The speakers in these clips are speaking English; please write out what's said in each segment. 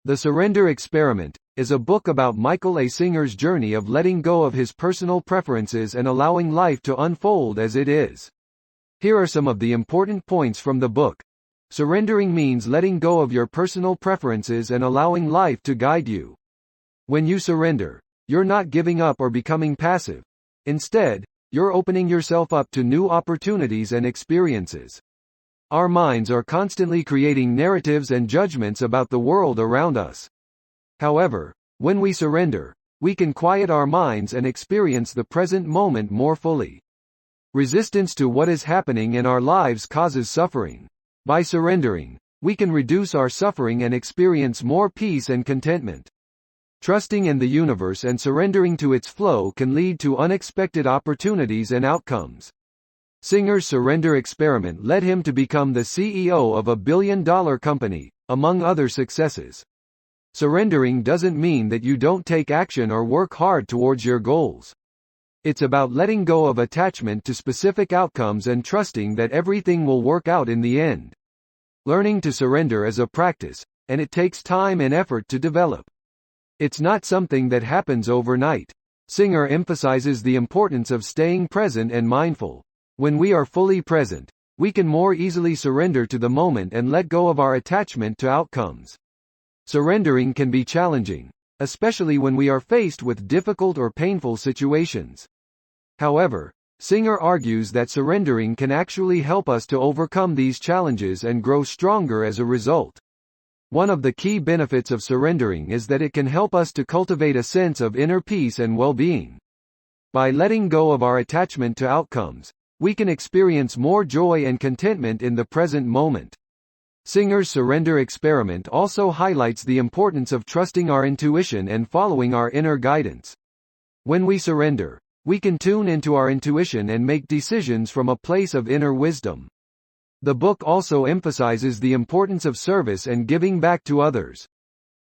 The Surrender Experiment is a book about Michael A. Singer's journey of letting go of his personal preferences and allowing life to unfold as it is. Here are some of the important points from the book. Surrendering means letting go of your personal preferences and allowing life to guide you. When you surrender, you're not giving up or becoming passive. Instead, you're opening yourself up to new opportunities and experiences. Our minds are constantly creating narratives and judgments about the world around us. However, when we surrender, we can quiet our minds and experience the present moment more fully. Resistance to what is happening in our lives causes suffering. By surrendering, we can reduce our suffering and experience more peace and contentment. Trusting in the universe and surrendering to its flow can lead to unexpected opportunities and outcomes. Singer's surrender experiment led him to become the CEO of a billion-dollar company, among other successes. Surrendering doesn't mean that you don't take action or work hard towards your goals. It's about letting go of attachment to specific outcomes and trusting that everything will work out in the end. Learning to surrender is a practice, and it takes time and effort to develop. It's not something that happens overnight. Singer emphasizes the importance of staying present and mindful. When we are fully present, we can more easily surrender to the moment and let go of our attachment to outcomes. Surrendering can be challenging, especially when we are faced with difficult or painful situations. However, Singer argues that surrendering can actually help us to overcome these challenges and grow stronger as a result. One of the key benefits of surrendering is that it can help us to cultivate a sense of inner peace and well-being. By letting go of our attachment to outcomes, we can experience more joy and contentment in the present moment. Singer's surrender experiment also highlights the importance of trusting our intuition and following our inner guidance. When we surrender, we can tune into our intuition and make decisions from a place of inner wisdom. The book also emphasizes the importance of service and giving back to others.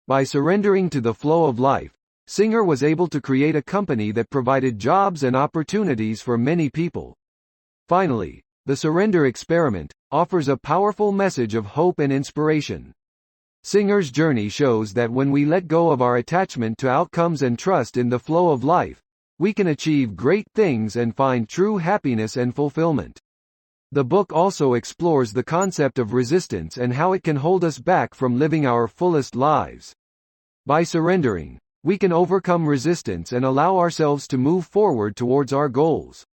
By surrendering to the flow of life, Singer was able to create a company that provided jobs and opportunities for many people. Finally, the surrender experiment offers a powerful message of hope and inspiration. Singer's journey shows that when we let go of our attachment to outcomes and trust in the flow of life, we can achieve great things and find true happiness and fulfillment. The book also explores the concept of resistance and how it can hold us back from living our fullest lives. By surrendering, we can overcome resistance and allow ourselves to move forward towards our goals.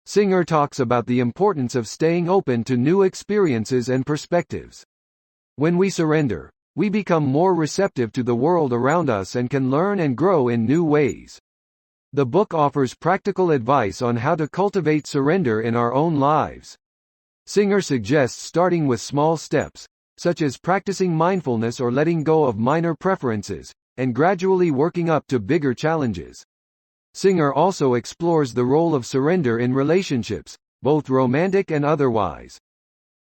Singer talks about the importance of staying open to new experiences and perspectives. When we surrender, we become more receptive to the world around us and can learn and grow in new ways. The book offers practical advice on how to cultivate surrender in our own lives. Singer suggests starting with small steps, such as practicing mindfulness or letting go of minor preferences, and gradually working up to bigger challenges. Singer also explores the role of surrender in relationships, both romantic and otherwise.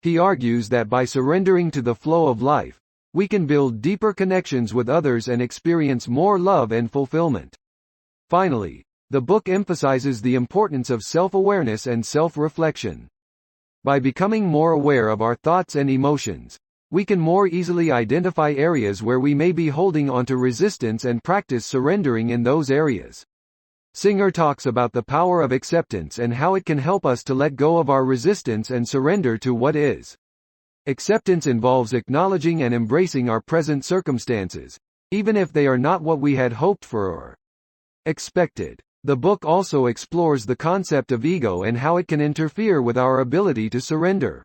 He argues that by surrendering to the flow of life, we can build deeper connections with others and experience more love and fulfillment. Finally, the book emphasizes the importance of self-awareness and self-reflection. By becoming more aware of our thoughts and emotions, we can more easily identify areas where we may be holding onto resistance and practice surrendering in those areas. Singer talks about the power of acceptance and how it can help us to let go of our resistance and surrender to what is. Acceptance involves acknowledging and embracing our present circumstances, even if they are not what we had hoped for or expected. The book also explores the concept of ego and how it can interfere with our ability to surrender.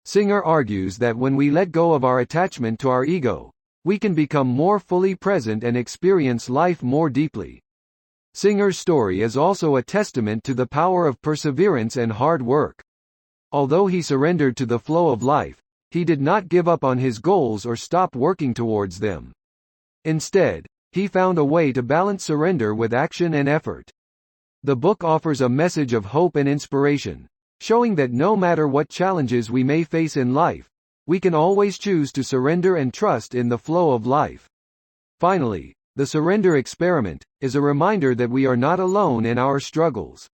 Singer argues that when we let go of our attachment to our ego, we can become more fully present and experience life more deeply. Singer's story is also a testament to the power of perseverance and hard work. Although he surrendered to the flow of life, he did not give up on his goals or stop working towards them. Instead, he found a way to balance surrender with action and effort. The book offers a message of hope and inspiration, showing that no matter what challenges we may face in life, we can always choose to surrender and trust in the flow of life. Finally, the surrender experiment is a reminder that we are not alone in our struggles.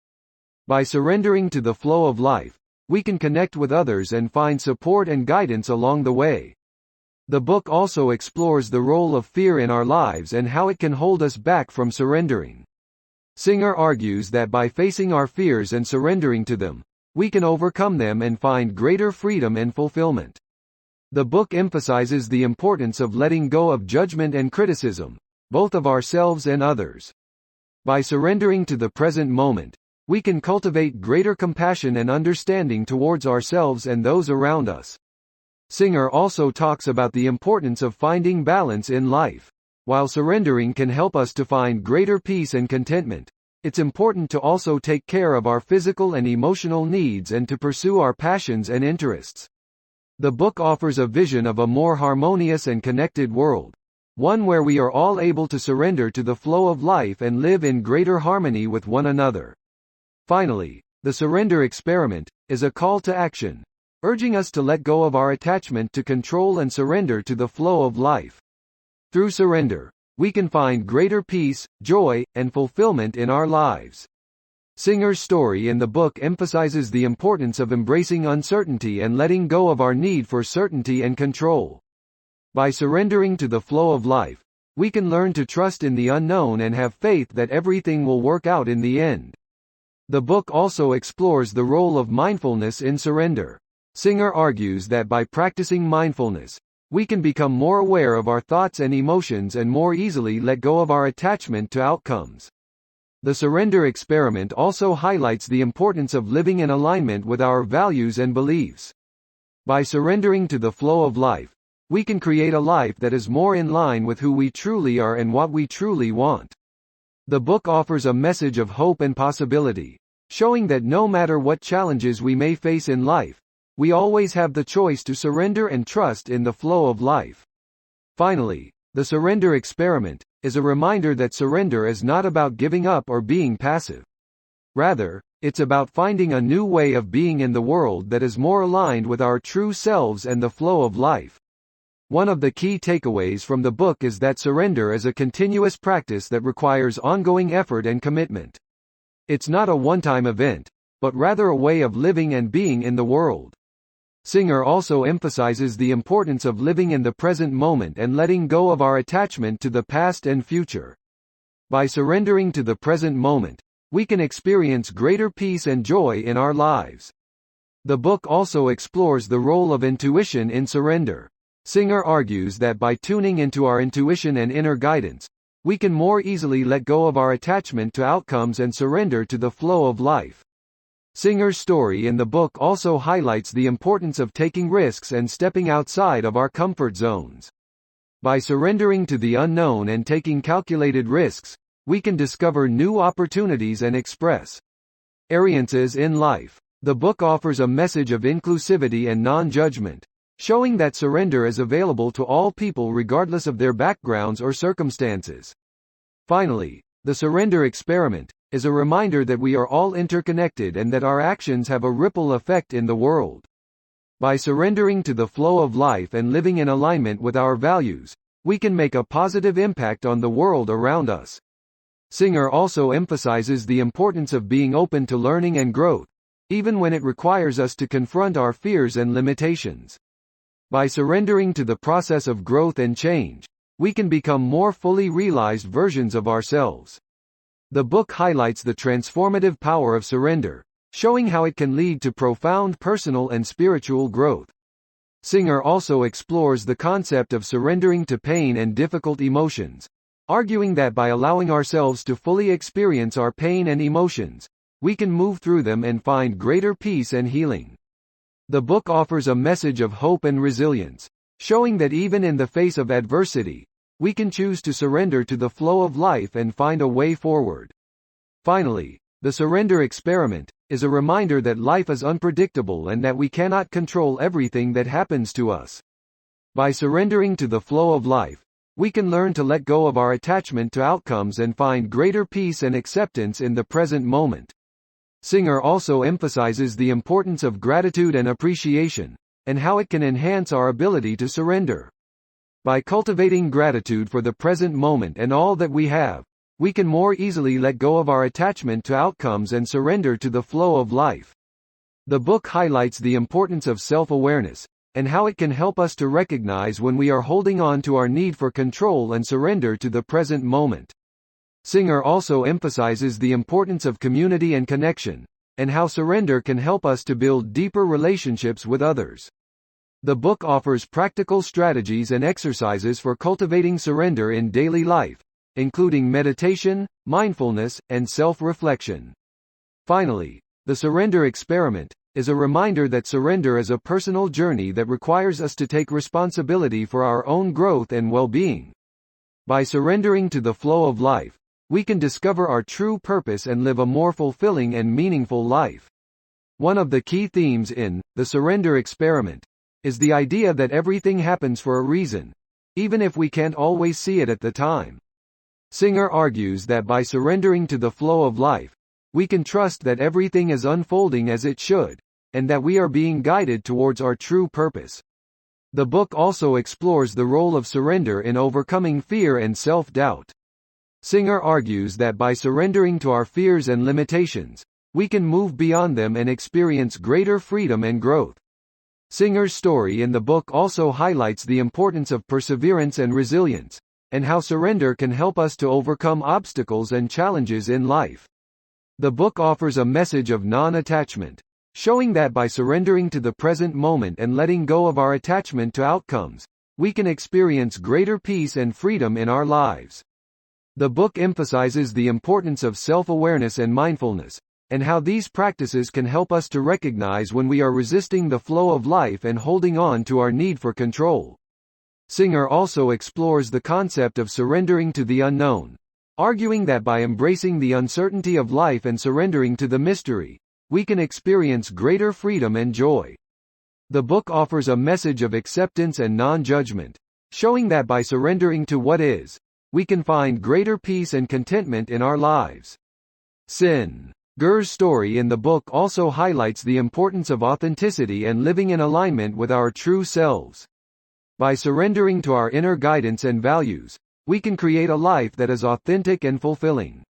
By surrendering to the flow of life, we can connect with others and find support and guidance along the way. The book also explores the role of fear in our lives and how it can hold us back from surrendering. Singer argues that by facing our fears and surrendering to them, we can overcome them and find greater freedom and fulfillment. The book emphasizes the importance of letting go of judgment and criticism, both of ourselves and others. By surrendering to the present moment, we can cultivate greater compassion and understanding towards ourselves and those around us. Singer also talks about the importance of finding balance in life. While surrendering can help us to find greater peace and contentment, it's important to also take care of our physical and emotional needs and to pursue our passions and interests. The book offers a vision of a more harmonious and connected world, one where we are all able to surrender to the flow of life and live in greater harmony with one another. Finally, The Surrender Experiment is a call to action, urging us to let go of our attachment to control and surrender to the flow of life. Through surrender, we can find greater peace, joy, and fulfillment in our lives. Singer's story in the book emphasizes the importance of embracing uncertainty and letting go of our need for certainty and control. By surrendering to the flow of life, we can learn to trust in the unknown and have faith that everything will work out in the end. The book also explores the role of mindfulness in surrender. Singer argues that by practicing mindfulness, we can become more aware of our thoughts and emotions and more easily let go of our attachment to outcomes. The Surrender Experiment also highlights the importance of living in alignment with our values and beliefs. By surrendering to the flow of life, we can create a life that is more in line with who we truly are and what we truly want. The book offers a message of hope and possibility, showing that no matter what challenges we may face in life, we always have the choice to surrender and trust in the flow of life. Finally, The Surrender Experiment is a reminder that surrender is not about giving up or being passive. Rather, it's about finding a new way of being in the world that is more aligned with our true selves and the flow of life. One of the key takeaways from the book is that surrender is a continuous practice that requires ongoing effort and commitment. It's not a one-time event, but rather a way of living and being in the world. Singer also emphasizes the importance of living in the present moment and letting go of our attachment to the past and future. By surrendering to the present moment, we can experience greater peace and joy in our lives. The book also explores the role of intuition in surrender. Singer argues that by tuning into our intuition and inner guidance, we can more easily let go of our attachment to outcomes and surrender to the flow of life. Singer's story in the book also highlights the importance of taking risks and stepping outside of our comfort zones. By surrendering to the unknown and taking calculated risks, we can discover new opportunities and express experiences in life. The book offers a message of inclusivity and non-judgment, showing that surrender is available to all people regardless of their backgrounds or circumstances. Finally, The Surrender Experiment is a reminder that we are all interconnected and that our actions have a ripple effect in the world. By surrendering to the flow of life and living in alignment with our values, we can make a positive impact on the world around us. Singer also emphasizes the importance of being open to learning and growth, even when it requires us to confront our fears and limitations. By surrendering to the process of growth and change, we can become more fully realized versions of ourselves. The book highlights the transformative power of surrender, showing how it can lead to profound personal and spiritual growth. Singer also explores the concept of surrendering to pain and difficult emotions, arguing that by allowing ourselves to fully experience our pain and emotions, we can move through them and find greater peace and healing. The book offers a message of hope and resilience, showing that even in the face of adversity, we can choose to surrender to the flow of life and find a way forward. Finally, The Surrender Experiment is a reminder that life is unpredictable and that we cannot control everything that happens to us. By surrendering to the flow of life, we can learn to let go of our attachment to outcomes and find greater peace and acceptance in the present moment. Singer also emphasizes the importance of gratitude and appreciation, and how it can enhance our ability to surrender. By cultivating gratitude for the present moment and all that we have, we can more easily let go of our attachment to outcomes and surrender to the flow of life. The book highlights the importance of self-awareness, and how it can help us to recognize when we are holding on to our need for control and surrender to the present moment. Singer also emphasizes the importance of community and connection, and how surrender can help us to build deeper relationships with others. The book offers practical strategies and exercises for cultivating surrender in daily life, including meditation, mindfulness, and self-reflection. Finally, The Surrender Experiment is a reminder that surrender is a personal journey that requires us to take responsibility for our own growth and well-being. By surrendering to the flow of life, we can discover our true purpose and live a more fulfilling and meaningful life. One of the key themes in The Surrender Experiment is the idea that everything happens for a reason, even if we can't always see it at the time. Singer argues that by surrendering to the flow of life, we can trust that everything is unfolding as it should, and that we are being guided towards our true purpose. The book also explores the role of surrender in overcoming fear and self-doubt. Singer argues that by surrendering to our fears and limitations, we can move beyond them and experience greater freedom and growth. Singer's story in the book also highlights the importance of perseverance and resilience, and how surrender can help us to overcome obstacles and challenges in life. The book offers a message of non-attachment, showing that by surrendering to the present moment and letting go of our attachment to outcomes, we can experience greater peace and freedom in our lives. The book emphasizes the importance of self-awareness and mindfulness, and how these practices can help us to recognize when we are resisting the flow of life and holding on to our need for control. Singer also explores the concept of surrendering to the unknown, arguing that by embracing the uncertainty of life and surrendering to the mystery, we can experience greater freedom and joy. The book offers a message of acceptance and non-judgment, showing that by surrendering to what is, we can find greater peace and contentment in our lives. Singer's story in the book also highlights the importance of authenticity and living in alignment with our true selves. By surrendering to our inner guidance and values, we can create a life that is authentic and fulfilling.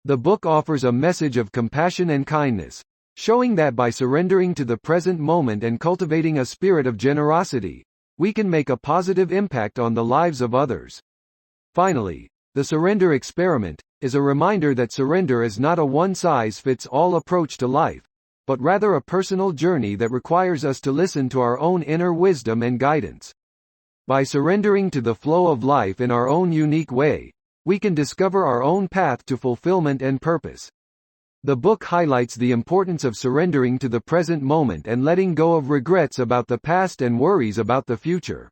The book offers a message of compassion and kindness, showing that by surrendering to the present moment and cultivating a spirit of generosity, we can make a positive impact on the lives of others. Finally, The Surrender Experiment is a reminder that surrender is not a one-size-fits-all approach to life, but rather a personal journey that requires us to listen to our own inner wisdom and guidance. By surrendering to the flow of life in our own unique way, we can discover our own path to fulfillment and purpose. The book highlights the importance of surrendering to the present moment and letting go of regrets about the past and worries about the future.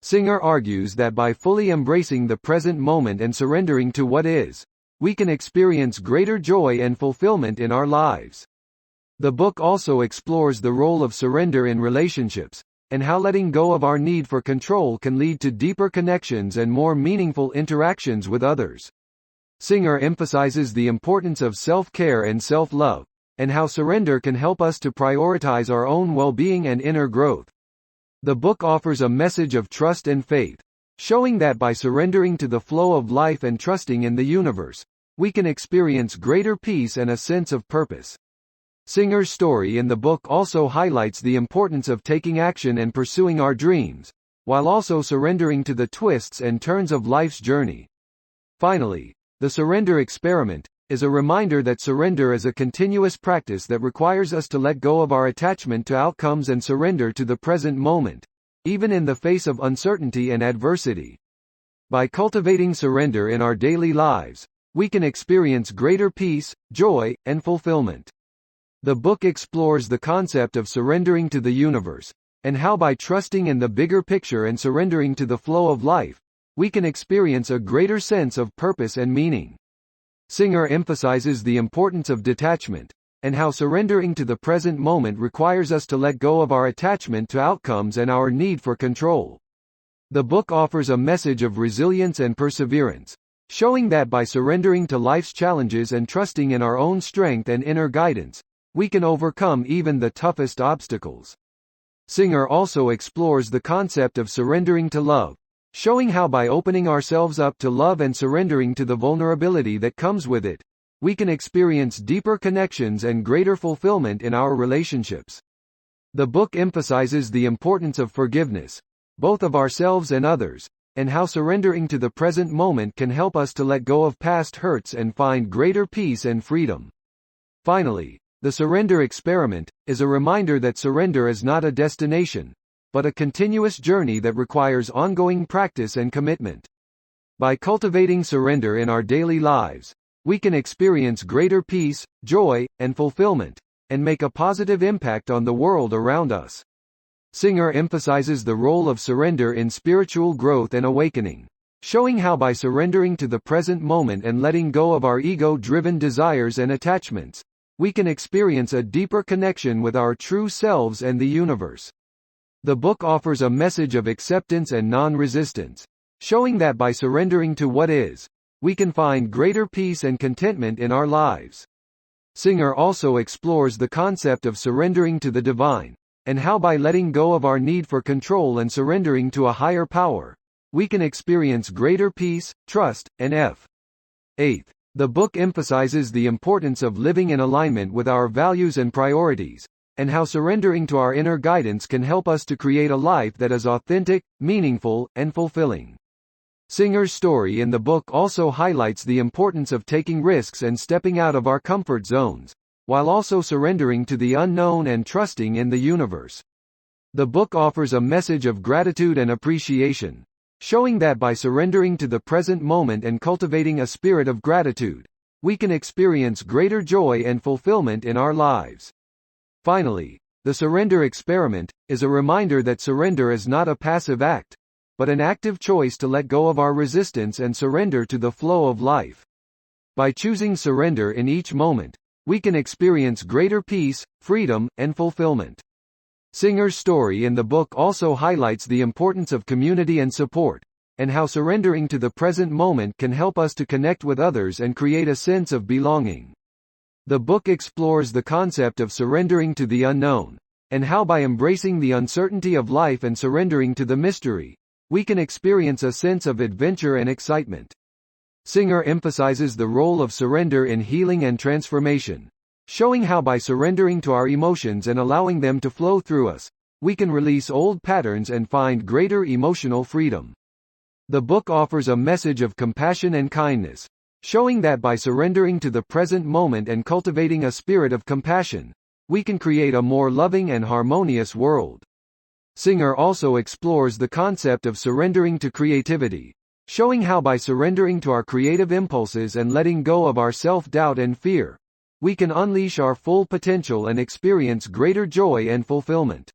Singer argues that by fully embracing the present moment and surrendering to what is, we can experience greater joy and fulfillment in our lives. The book also explores the role of surrender in relationships, and how letting go of our need for control can lead to deeper connections and more meaningful interactions with others. Singer emphasizes the importance of self-care and self-love, and how surrender can help us to prioritize our own well-being and inner growth. The book offers a message of trust and faith, showing that by surrendering to the flow of life and trusting in the universe, we can experience greater peace and a sense of purpose. Singer's story in the book also highlights the importance of taking action and pursuing our dreams, while also surrendering to the twists and turns of life's journey. Finally, The Surrender Experiment is a reminder that surrender is a continuous practice that requires us to let go of our attachment to outcomes and surrender to the present moment, even in the face of uncertainty and adversity. By cultivating surrender in our daily lives, we can experience greater peace, joy, and fulfillment. The book explores the concept of surrendering to the universe, and how by trusting in the bigger picture and surrendering to the flow of life, we can experience a greater sense of purpose and meaning. Singer emphasizes the importance of detachment, and how surrendering to the present moment requires us to let go of our attachment to outcomes and our need for control. The book offers a message of resilience and perseverance, showing that by surrendering to life's challenges and trusting in our own strength and inner guidance, we can overcome even the toughest obstacles. Singer also explores the concept of surrendering to love, showing how by opening ourselves up to love and surrendering to the vulnerability that comes with it, we can experience deeper connections and greater fulfillment in our relationships. The book emphasizes the importance of forgiveness, both of ourselves and others, and how surrendering to the present moment can help us to let go of past hurts and find greater peace and freedom. Finally, the surrender experiment is a reminder that surrender is not a destination, but a continuous journey that requires ongoing practice and commitment. By cultivating surrender in our daily lives, we can experience greater peace, joy, and fulfillment, and make a positive impact on the world around us. Singer emphasizes the role of surrender in spiritual growth and awakening, showing how by surrendering to the present moment and letting go of our ego-driven desires and attachments, we can experience a deeper connection with our true selves and the universe. The book offers a message of acceptance and non-resistance, showing that by surrendering to what is, we can find greater peace and contentment in our lives. Singer also explores the concept of surrendering to the divine, and how by letting go of our need for control and surrendering to a higher power, we can experience greater peace, trust, and faith. The book emphasizes the importance of living in alignment with our values and priorities, and how surrendering to our inner guidance can help us to create a life that is authentic, meaningful, and fulfilling. Singer's story in the book also highlights the importance of taking risks and stepping out of our comfort zones, while also surrendering to the unknown and trusting in the universe. The book offers a message of gratitude and appreciation, showing that by surrendering to the present moment and cultivating a spirit of gratitude, we can experience greater joy and fulfillment in our lives. Finally, the surrender experiment is a reminder that surrender is not a passive act, but an active choice to let go of our resistance and surrender to the flow of life. By choosing surrender in each moment, we can experience greater peace, freedom, and fulfillment. Singer's story in the book also highlights the importance of community and support, and how surrendering to the present moment can help us to connect with others and create a sense of belonging. The book explores the concept of surrendering to the unknown, and how by embracing the uncertainty of life and surrendering to the mystery, we can experience a sense of adventure and excitement. Singer emphasizes the role of surrender in healing and transformation, showing how by surrendering to our emotions and allowing them to flow through us, we can release old patterns and find greater emotional freedom. The book offers a message of compassion and kindness, showing that by surrendering to the present moment and cultivating a spirit of compassion, we can create a more loving and harmonious world. Singer also explores the concept of surrendering to creativity, showing how by surrendering to our creative impulses and letting go of our self-doubt and fear, we can unleash our full potential and experience greater joy and fulfillment.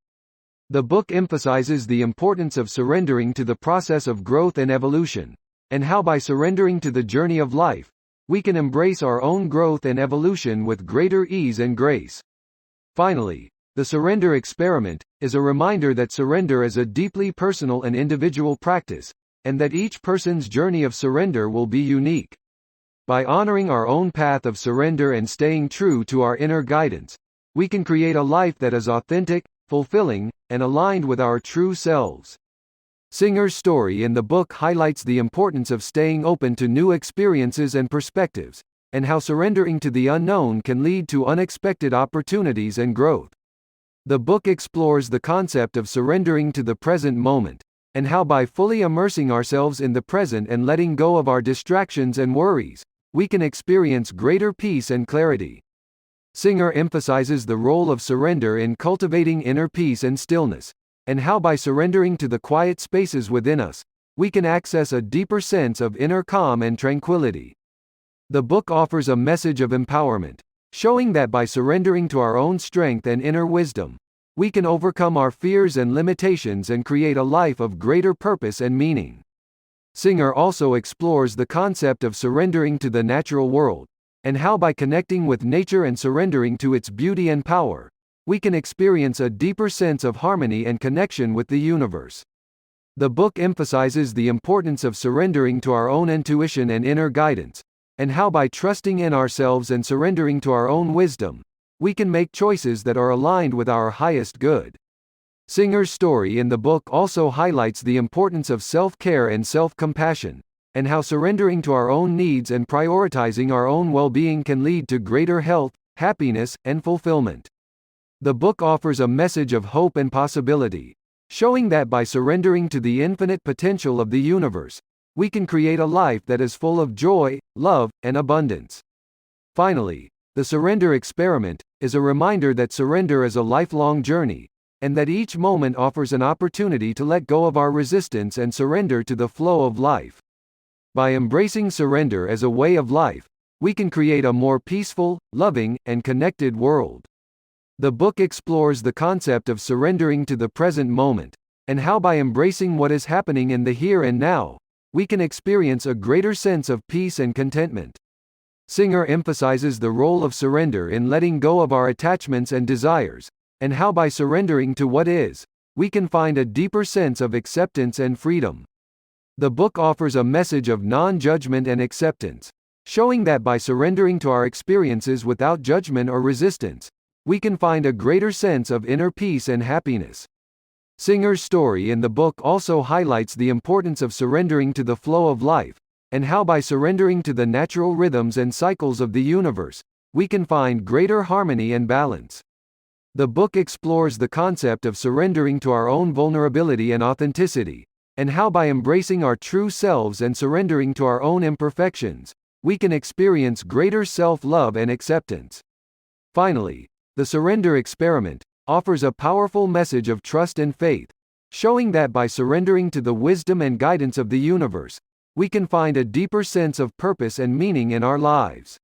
The book emphasizes the importance of surrendering to the process of growth and evolution, and how by surrendering to the journey of life, we can embrace our own growth and evolution with greater ease and grace. Finally, the surrender experiment is a reminder that surrender is a deeply personal and individual practice, and that each person's journey of surrender will be unique. By honoring our own path of surrender and staying true to our inner guidance, we can create a life that is authentic, fulfilling, and aligned with our true selves. Singer's story in the book highlights the importance of staying open to new experiences and perspectives, and how surrendering to the unknown can lead to unexpected opportunities and growth. The book explores the concept of surrendering to the present moment, and how by fully immersing ourselves in the present and letting go of our distractions and worries, we can experience greater peace and clarity. Singer emphasizes the role of surrender in cultivating inner peace and stillness, and how by surrendering to the quiet spaces within us, we can access a deeper sense of inner calm and tranquility. The book offers a message of empowerment, showing that by surrendering to our own strength and inner wisdom, we can overcome our fears and limitations and create a life of greater purpose and meaning. Singer also explores the concept of surrendering to the natural world, and how by connecting with nature and surrendering to its beauty and power, we can experience a deeper sense of harmony and connection with the universe. The book emphasizes the importance of surrendering to our own intuition and inner guidance, and how by trusting in ourselves and surrendering to our own wisdom, we can make choices that are aligned with our highest good. Singer's story in the book also highlights the importance of self-care and self-compassion, and how surrendering to our own needs and prioritizing our own well-being can lead to greater health, happiness, and fulfillment. The book offers a message of hope and possibility, showing that by surrendering to the infinite potential of the universe, we can create a life that is full of joy, love, and abundance. Finally, The Surrender Experiment is a reminder that surrender is a lifelong journey, and that each moment offers an opportunity to let go of our resistance and surrender to the flow of life. By embracing surrender as a way of life, we can create a more peaceful, loving, and connected world. The book explores the concept of surrendering to the present moment, and how by embracing what is happening in the here and now, we can experience a greater sense of peace and contentment. Singer emphasizes the role of surrender in letting go of our attachments and desires, and how by surrendering to what is, we can find a deeper sense of acceptance and freedom. The book offers a message of non-judgment and acceptance, showing that by surrendering to our experiences without judgment or resistance, we can find a greater sense of inner peace and happiness. Singer's story in the book also highlights the importance of surrendering to the flow of life, and how by surrendering to the natural rhythms and cycles of the universe, we can find greater harmony and balance. The book explores the concept of surrendering to our own vulnerability and authenticity, and how by embracing our true selves and surrendering to our own imperfections, we can experience greater self-love and acceptance. Finally, The Surrender Experiment offers a powerful message of trust and faith, showing that by surrendering to the wisdom and guidance of the universe, we can find a deeper sense of purpose and meaning in our lives.